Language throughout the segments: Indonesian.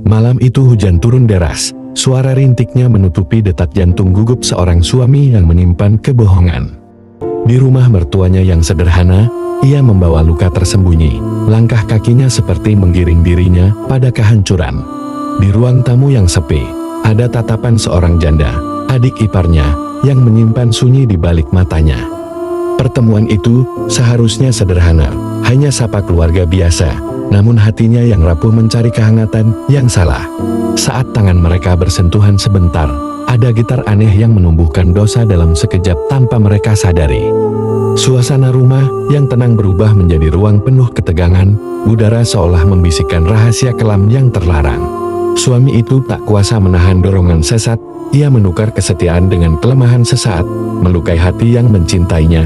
Malam itu hujan turun deras. Suara rintiknya menutupi detak jantung gugup seorang suami yang menyimpan kebohongan. Di rumah mertuanya yang sederhana, ia membawa luka tersembunyi. Langkah kakinya seperti menggiring dirinya pada kehancuran. Di ruang tamu yang sepi, ada tatapan seorang janda, adik iparnya, yang menyimpan sunyi di balik matanya. Pertemuan itu seharusnya sederhana, hanya sapa keluarga biasa. Namun hatinya yang rapuh mencari kehangatan yang salah. Saat tangan mereka bersentuhan sebentar, ada gitar aneh yang menumbuhkan dosa dalam sekejap tanpa mereka sadari. Suasana rumah yang tenang berubah menjadi ruang penuh ketegangan, udara seolah membisikkan rahasia kelam yang terlarang. Suami itu tak kuasa menahan dorongan sesat, ia menukar kesetiaan dengan kelemahan sesaat, melukai hati yang mencintainya.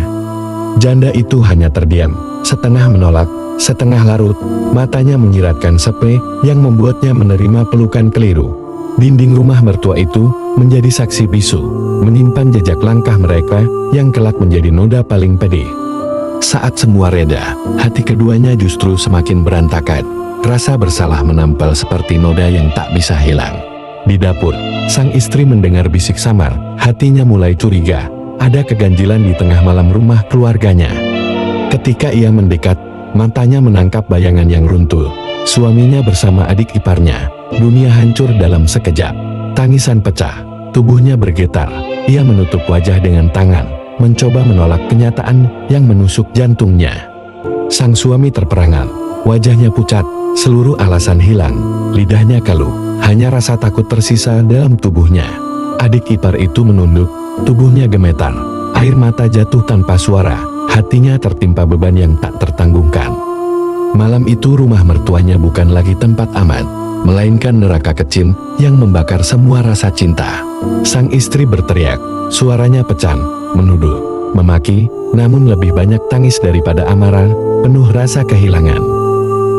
Janda itu hanya terdiam, setengah menolak, setengah larut, matanya menyiratkan sepe yang membuatnya menerima pelukan keliru. Dinding rumah mertua itu menjadi saksi bisu, menyimpan jejak langkah mereka yang kelak menjadi noda paling pedih. Saat semua reda, hati keduanya justru semakin berantakan. Rasa bersalah menempel seperti noda yang tak bisa hilang. Di dapur, sang istri mendengar bisik samar, hatinya mulai curiga. Ada keganjilan di tengah malam rumah keluarganya. Ketika ia mendekat, matanya menangkap bayangan yang runtuh. Suaminya bersama adik iparnya. Dunia hancur dalam sekejap. Tangisan pecah, tubuhnya bergetar. Ia menutup wajah dengan tangan, mencoba menolak kenyataan yang menusuk jantungnya. Sang suami terperangal, wajahnya pucat, seluruh alasan hilang, lidahnya kalu, hanya rasa takut tersisa dalam tubuhnya. Adik ipar itu menunduk, tubuhnya gemetar, air mata jatuh tanpa suara, hatinya tertimpa beban yang tak tertanggungkan. Malam itu rumah mertuanya bukan lagi tempat aman, melainkan neraka kecil yang membakar semua rasa cinta. Sang istri berteriak, suaranya pecan, menuduh, memaki, namun lebih banyak tangis daripada amarah, penuh rasa kehilangan.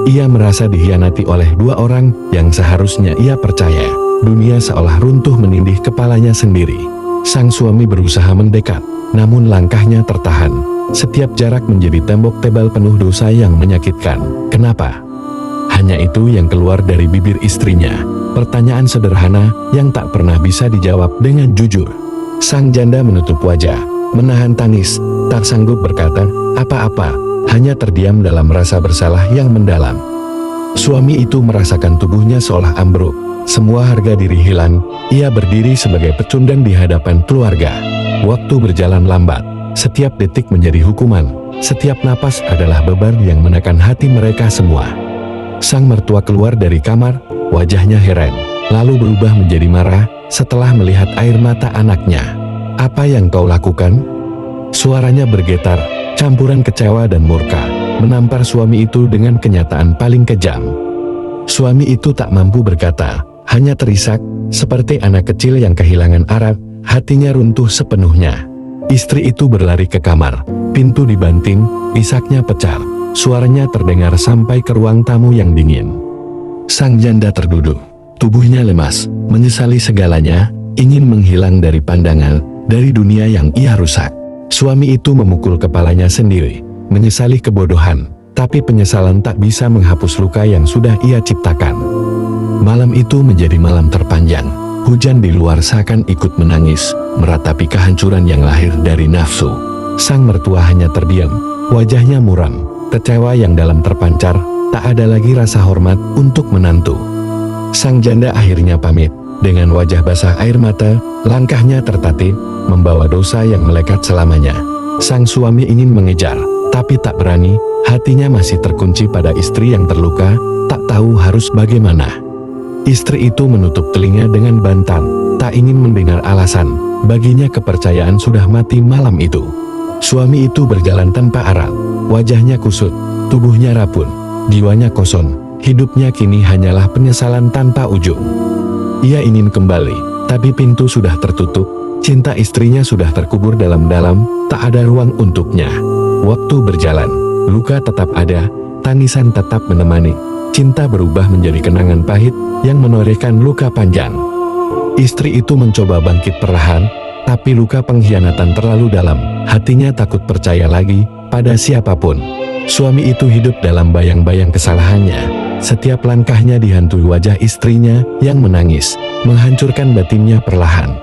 Ia merasa dikhianati oleh dua orang yang seharusnya ia percaya. Dunia seolah runtuh menindih kepalanya sendiri. Sang suami berusaha mendekat, namun langkahnya tertahan. Setiap jarak menjadi tembok tebal penuh dosa yang menyakitkan. Kenapa? Hanya itu yang keluar dari bibir istrinya. Pertanyaan sederhana yang tak pernah bisa dijawab dengan jujur. Sang janda menutup wajah, menahan tangis, tak sanggup berkata apa-apa, hanya terdiam dalam rasa bersalah yang mendalam. Suami itu merasakan tubuhnya seolah ambruk. Semua harga diri hilang, ia berdiri sebagai pecundang di hadapan keluarga. Waktu berjalan lambat, setiap detik menjadi hukuman, setiap napas adalah beban yang menekan hati mereka semua. Sang mertua keluar dari kamar, wajahnya heran, lalu berubah menjadi marah setelah melihat air mata anaknya. "Apa yang kau lakukan?" Suaranya bergetar, campuran kecewa dan murka, menampar suami itu dengan kenyataan paling kejam. Suami itu tak mampu berkata, hanya terisak, seperti anak kecil yang kehilangan arah, hatinya runtuh sepenuhnya. Istri itu berlari ke kamar, pintu dibanting, isaknya pecah, suaranya terdengar sampai ke ruang tamu yang dingin. Sang janda terduduk, tubuhnya lemas, menyesali segalanya, ingin menghilang dari pandangan, dari dunia yang ia rusak. Suami itu memukul kepalanya sendiri, menyesali kebodohan, tapi penyesalan tak bisa menghapus luka yang sudah ia ciptakan. Malam itu menjadi malam terpanjang. Hujan di luar seakan ikut menangis, meratapi kehancuran yang lahir dari nafsu. Sang mertua hanya terdiam, wajahnya muram, kecewa yang dalam terpancar, tak ada lagi rasa hormat untuk menantu. Sang janda akhirnya pamit, dengan wajah basah air mata, langkahnya tertatih, membawa dosa yang melekat selamanya. Sang suami ingin mengejar, tapi tak berani, hatinya masih terkunci pada istri yang terluka, tak tahu harus bagaimana. Istri itu menutup telinga dengan bantal, tak ingin mendengar alasan, baginya kepercayaan sudah mati malam itu. Suami itu berjalan tanpa arah, wajahnya kusut, tubuhnya rapuh, jiwanya kosong, hidupnya kini hanyalah penyesalan tanpa ujung. Ia ingin kembali, tapi pintu sudah tertutup, cinta istrinya sudah terkubur dalam-dalam, tak ada ruang untuknya. Waktu berjalan, luka tetap ada, tangisan tetap menemani. Cinta berubah menjadi kenangan pahit yang menorehkan luka panjang. Istri itu mencoba bangkit perlahan, tapi luka pengkhianatan terlalu dalam. Hatinya takut percaya lagi pada siapapun. Suami itu hidup dalam bayang-bayang kesalahannya. Setiap langkahnya dihantui wajah istrinya yang menangis, menghancurkan batinnya perlahan.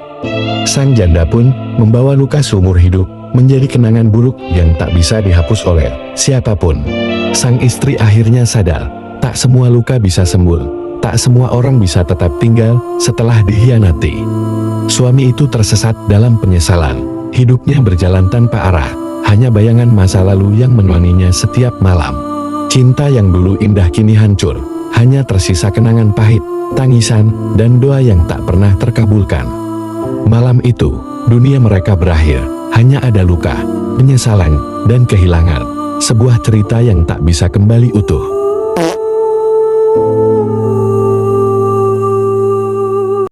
Sang janda pun membawa luka seumur hidup, menjadi kenangan buruk yang tak bisa dihapus oleh siapapun. Sang istri akhirnya sadar, tak semua luka bisa sembuh. Tak semua orang bisa tetap tinggal setelah dikhianati. Suami itu tersesat dalam penyesalan. Hidupnya berjalan tanpa arah, hanya bayangan masa lalu yang menemaninya setiap malam. Cinta yang dulu indah kini hancur, hanya tersisa kenangan pahit, tangisan, dan doa yang tak pernah terkabulkan. Malam itu, dunia mereka berakhir, hanya ada luka, penyesalan, dan kehilangan. Sebuah cerita yang tak bisa kembali utuh.